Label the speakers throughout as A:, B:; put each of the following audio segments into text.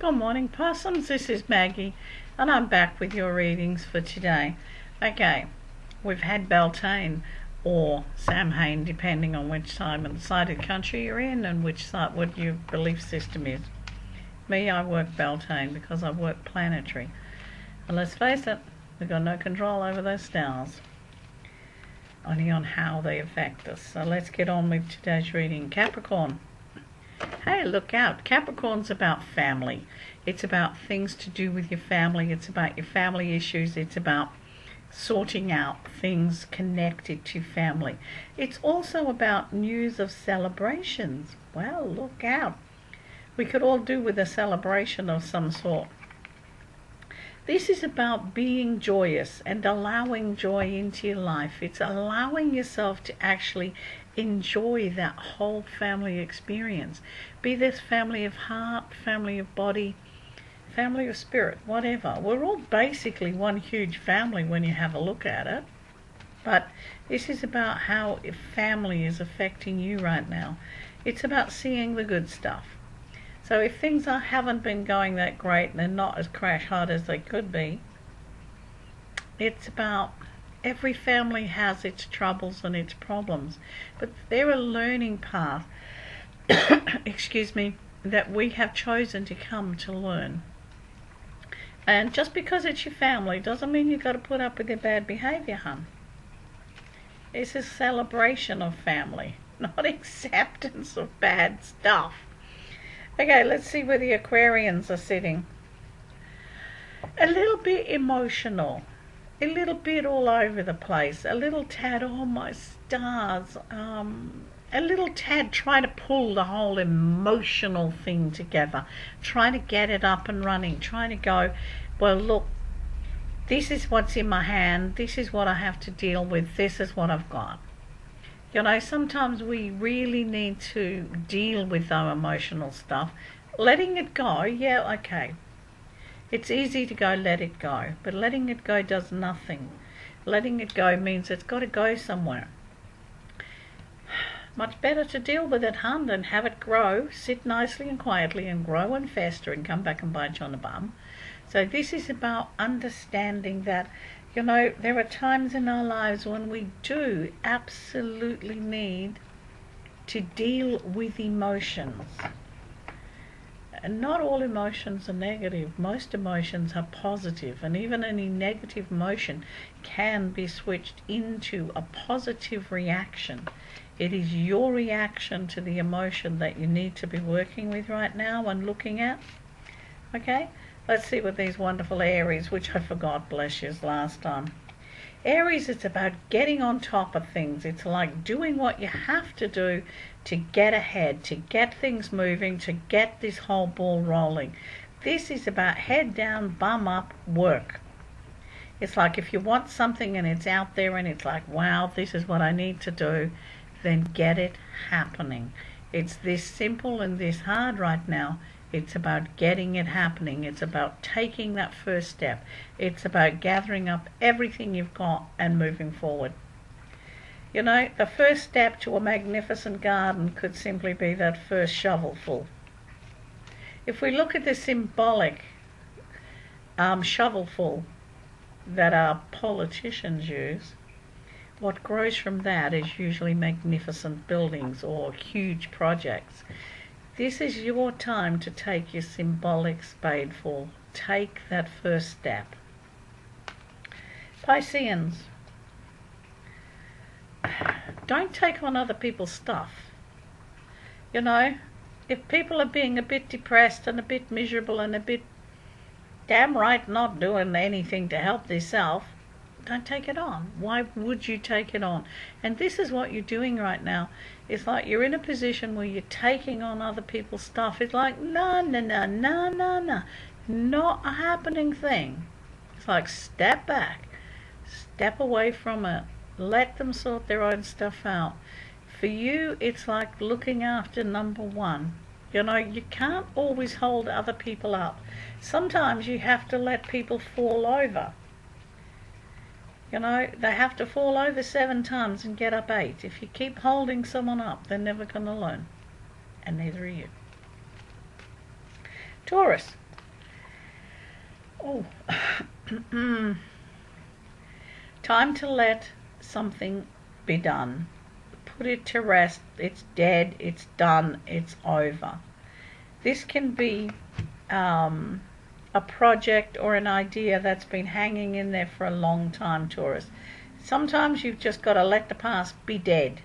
A: Good morning, possums. This is Maggie, and I'm back with your readings for today. Okay, we've had Beltane or Samhain, depending on which side of the country you're in and which side, what your belief system is. Me, I work Beltane because I work planetary. And let's face it, we've got no control over those stars, only on how they affect us. So let's get on with today's reading. Capricorn. Hey, look out. Capricorn's about family. It's about things to do with your family. It's about your family issues. It's about sorting out things connected to family. It's also about news of celebrations. Well, look out. We could all do with a celebration of some sort. This is about being joyous and allowing joy into your life. It's allowing yourself to actually enjoy that whole family experience. Be this family of heart, family of body, family of spirit, whatever. We're all basically one huge family when you have a look at it. But this is about how family is affecting you right now. It's about seeing the good stuff. So if things haven't been going that great and they're not as crash hard as they could be, it's about every family has its troubles and its problems, but they're a learning path, excuse me, that we have chosen to come to learn. And just because it's your family doesn't mean you've got to put up with their bad behavior, hun. It's a celebration of family, not acceptance of bad stuff. Okay, let's see where the Aquarians are sitting. A little bit emotional. A little bit all over the place. A little tad, oh my stars. A little tad trying to pull the whole emotional thing together. Trying to get it up and running. Trying to go, well, look, this is what's in my hand. This is what I have to deal with. This is what I've got. You know, sometimes we really need to deal with our emotional stuff. Letting it go, yeah, okay. It's easy to go let it go, but letting it go does nothing. Letting it go means it's got to go somewhere. Much better to deal with it, hun, than have it grow, sit nicely and quietly and grow and fester and come back and bite you on the bum. So this is about understanding that, you know, there are times in our lives when we do absolutely need to deal with emotions. And not all emotions are negative. Most emotions are positive, and even any negative emotion can be switched into a positive reaction. It is your reaction to the emotion that you need to be working with right now and looking at. Okay? Let's see what these wonderful Aries, which I forgot, bless yous, last time. Aries, it's about getting on top of things. It's like doing what you have to do to get ahead, to get things moving, to get this whole ball rolling. This is about head down, bum up, work. It's like if you want something and it's out there and it's like, wow, this is what I need to do, then get it happening. It's this simple and this hard right now. It's about getting it happening. It's about taking that first step. It's about gathering up everything you've got and moving forward. You know, the first step to a magnificent garden could simply be that first shovelful. If we look at the symbolic shovelful that our politicians use, what grows from that is usually magnificent buildings or huge projects. This is your time to take your symbolic spadeful. Take that first step. Pisceans. Don't take on other people's stuff. You know, if people are being a bit depressed and a bit miserable and a bit damn right not doing anything to help themselves, don't take it on. Why would you take it on? And this is what you're doing right now. It's like you're in a position where you're taking on other people's stuff. It's like, no, not a happening thing. It's like, step back, step away from it, let them sort their own stuff out. For you, it's like looking after number one. You know, you can't always hold other people up. Sometimes you have to let people fall over. You know, they have to fall over 7 times and get up 8. If you keep holding someone up, they're never going to learn. And neither are you. Taurus. Oh, time to let something be done. Put it to rest. It's dead, it's done, it's over. This can be a project or an idea that's been hanging in there for a long time, Taurus. Sometimes you've just got to let the past be dead.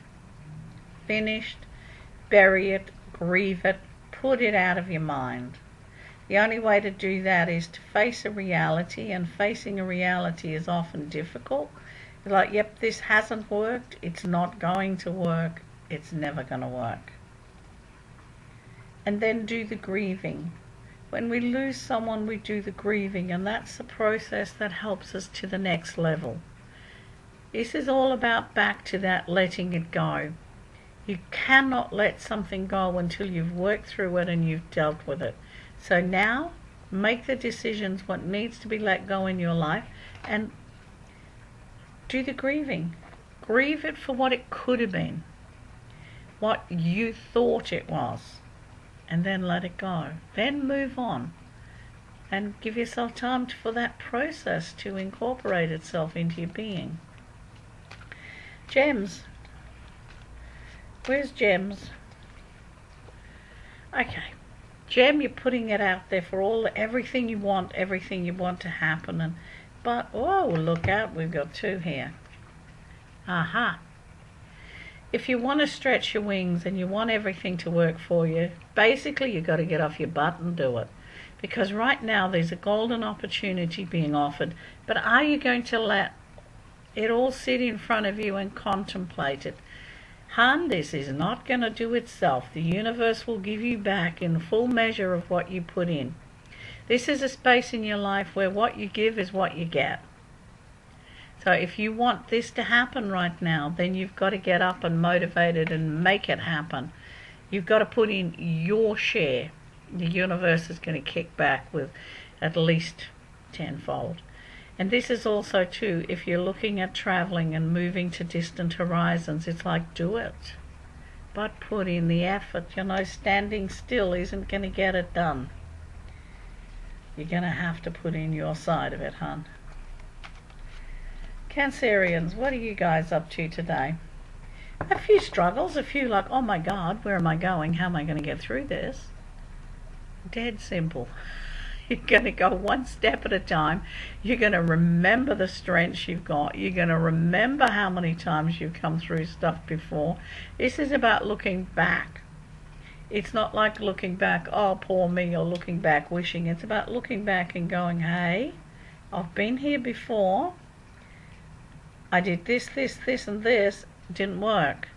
A: Finished, bury it, grieve it, put it out of your mind. The only way to do that is to face a reality, and facing a reality is often difficult. It's like, yep, this hasn't worked, it's not going to work, it's never going to work. And then do the grieving. When we lose someone, we do the grieving, and that's the process that helps us to the next level. This is all about back to that letting it go. You cannot let something go until you've worked through it and you've dealt with it. So now, make the decisions what needs to be let go in your life, and do the grieving. Grieve it for what it could have been, what you thought it was, and then let it go. Then move on and give yourself time for that process to incorporate itself into your being. Gems. Where's gems? Okay. Gem, you're putting it out there for everything you want to happen. But, oh, look out, we've got two here. Aha. If you want to stretch your wings and you want everything to work for you, basically you've got to get off your butt and do it. Because right now there's a golden opportunity being offered, but are you going to let it all sit in front of you and contemplate it? Hun, this is not going to do itself. The universe will give you back in full measure of what you put in. This is a space in your life where what you give is what you get. So if you want this to happen right now, then you've got to get up and motivate it and make it happen. You've got to put in your share. The universe is going to kick back with at least tenfold. And this is also too, if you're looking at traveling and moving to distant horizons, it's like, do it. But put in the effort. You know, standing still isn't going to get it done. You're going to have to put in your side of it, hon. Cancerians, what are you guys up to today? A few struggles, a few like, oh my God, where am I going? How am I going to get through this? Dead simple. You're going to go one step at a time. You're going to remember the strengths you've got. You're going to remember how many times you've come through stuff before. This is about looking back. It's not like looking back, oh, poor me, or looking back wishing. It's about looking back and going, hey, I've been here before. I did this, and this. It didn't work.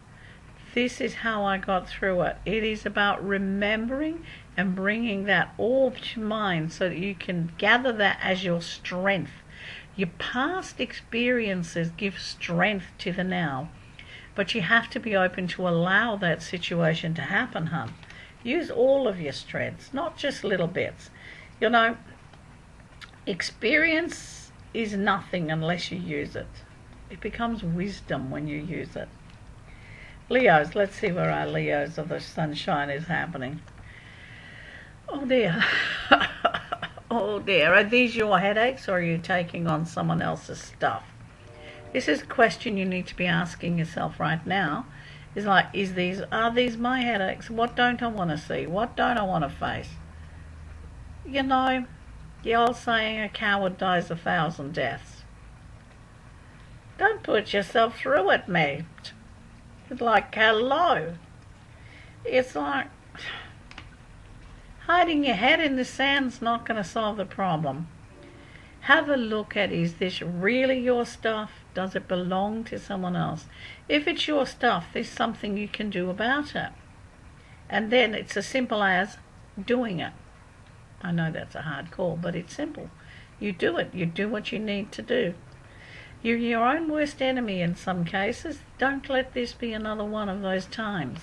A: This is how I got through it. It is about remembering and bringing that all to mind so that you can gather that as your strength. Your past experiences give strength to the now, but you have to be open to allow that situation to happen, hun. Use all of your strengths, not just little bits. You know, experience is nothing unless you use it. It becomes wisdom when you use it. Leos, let's see where our Leos of the sunshine is happening. Oh dear. Oh dear. Are these your headaches, or are you taking on someone else's stuff? This is a question you need to be asking yourself right now. Is like, are these my headaches? What don't I want to see? What don't I want to face? You know, the old saying, a coward dies 1,000 deaths. Don't put yourself through it, mate. It's like, hello. It's like, hiding your head in the sand's not going to solve the problem. Have a look at, is this really your stuff? Does it belong to someone else? If it's your stuff, there's something you can do about it. And then it's as simple as doing it. I know that's a hard call, but it's simple. You do it. You do what you need to do. You're your own worst enemy in some cases. Don't let this be another one of those times.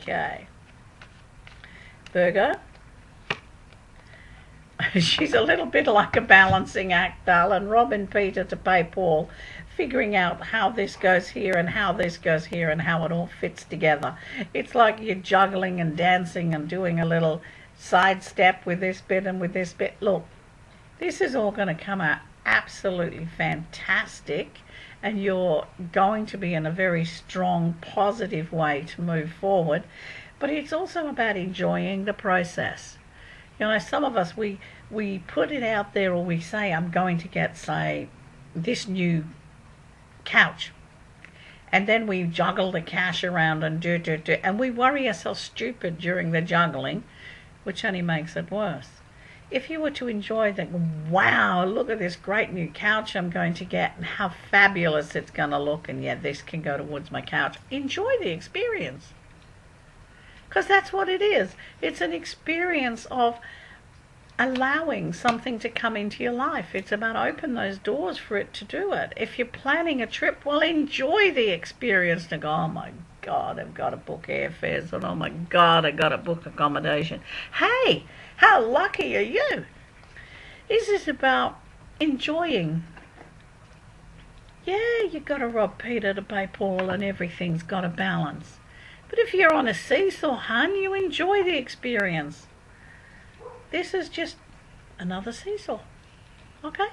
A: Okay. Virgo. She's a little bit like a balancing act, darling. Robbing Peter to pay Paul. Figuring out how this goes here and how this goes here and how it all fits together. It's like you're juggling and dancing and doing a little sidestep with this bit and with this bit. Look, this is all going to come out absolutely fantastic, and you're going to be in a very strong, positive way to move forward. But it's also about enjoying the process. You know, some of us, we put it out there, or we say, I'm going to get, say, this new couch. And then we juggle the cash around and do. And we worry ourselves stupid during the juggling, which only makes it worse. If you were to enjoy that, wow, look at this great new couch I'm going to get and how fabulous it's going to look, and yeah, this can go towards my couch. Enjoy the experience. Because that's what it is. It's an experience of allowing something to come into your life. It's about open those doors for it to do it. If you're planning a trip, well, enjoy the experience. To go, oh my God, I've got to book airfares, and oh my God, I've got to book accommodation. Hey, how lucky are you? This is about enjoying. Yeah, you've got to rob Peter to pay Paul, and everything's got a balance. But if you're on a seesaw, hun, you enjoy the experience. This is just another seesaw. Okay?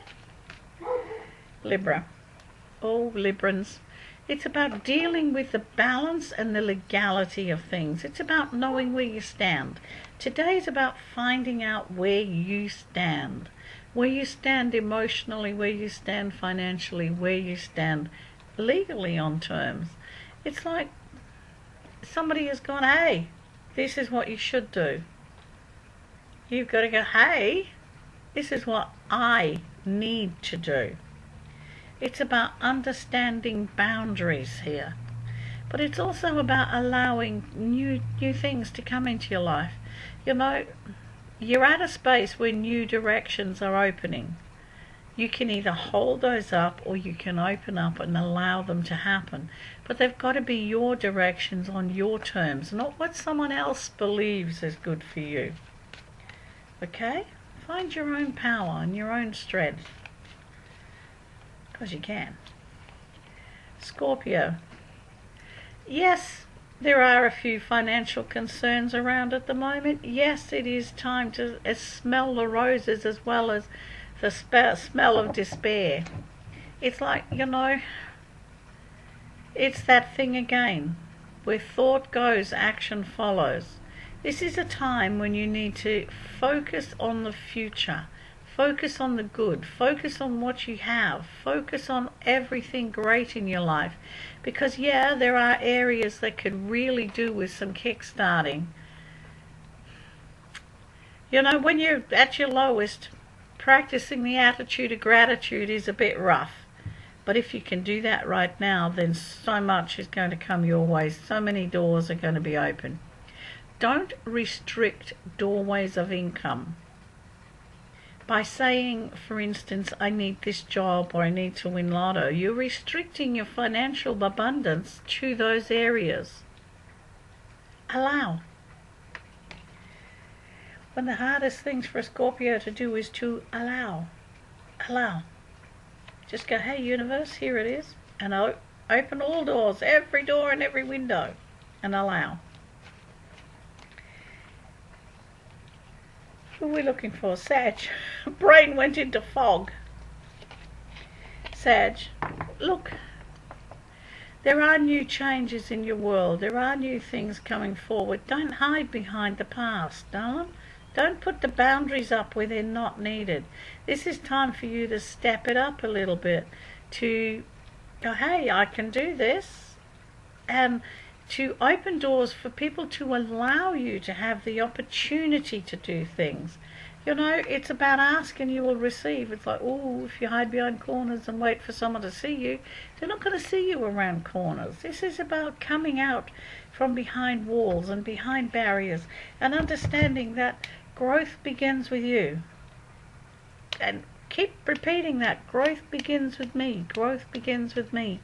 A: Libra. Oh, Librans. It's about dealing with the balance and the legality of things. It's about knowing where you stand. Today is about finding out where you stand. Where you stand emotionally, where you stand financially, where you stand legally on terms. It's like somebody has gone, hey, this is what you should do. You've got to go, hey, this is what I need to do. It's about understanding boundaries here. But it's also about allowing new things to come into your life. You know, you're at a space where new directions are opening. You can either hold those up, or you can open up and allow them to happen. But they've got to be your directions on your terms, not what someone else believes is good for you. Okay? Find your own power and your own strength. Because you can. Scorpio. Yes, there are a few financial concerns around at the moment. Yes, it is time to smell the roses as well as the smell of despair. It's like, you know, it's that thing again. Where thought goes, action follows. This is a time when you need to focus on the future. Focus on the good. Focus on what you have. Focus on everything great in your life. Because, yeah, there are areas that could really do with some kick-starting. You know, when you're at your lowest, practicing the attitude of gratitude is a bit rough. But if you can do that right now, then so much is going to come your way. So many doors are going to be open. Don't restrict doorways of income by saying, for instance, I need this job or I need to win lotto. You're restricting your financial abundance to those areas. Allow. One of the hardest things for a Scorpio to do is to allow. Allow. Just go, hey universe, here it is. And open all doors, every door and every window. And allow. Who are we looking for? Sag. Brain went into fog. Sag, look. There are new changes in your world. There are new things coming forward. Don't hide behind the past, darling. Don't put the boundaries up where they're not needed. This is time for you to step it up a little bit. To go, hey, I can do this. And to open doors for people to allow you to have the opportunity to do things. You know, it's about ask and you will receive. It's like, oh, if you hide behind corners and wait for someone to see you, they're not going to see you around corners. This is about coming out from behind walls and behind barriers and understanding that growth begins with you. And keep repeating that. Growth begins with me. Growth begins with me.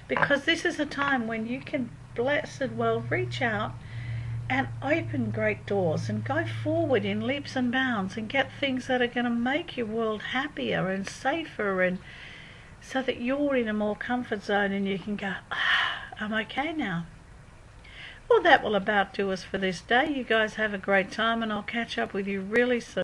A: Because this is a time when you can blessed well reach out and open great doors and go forward in leaps and bounds and get things that are going to make your world happier and safer, and so that you're in a more comfort zone and you can go, I'm okay now. Well, that will about do us for this day. You guys have a great time, and I'll catch up with you really soon.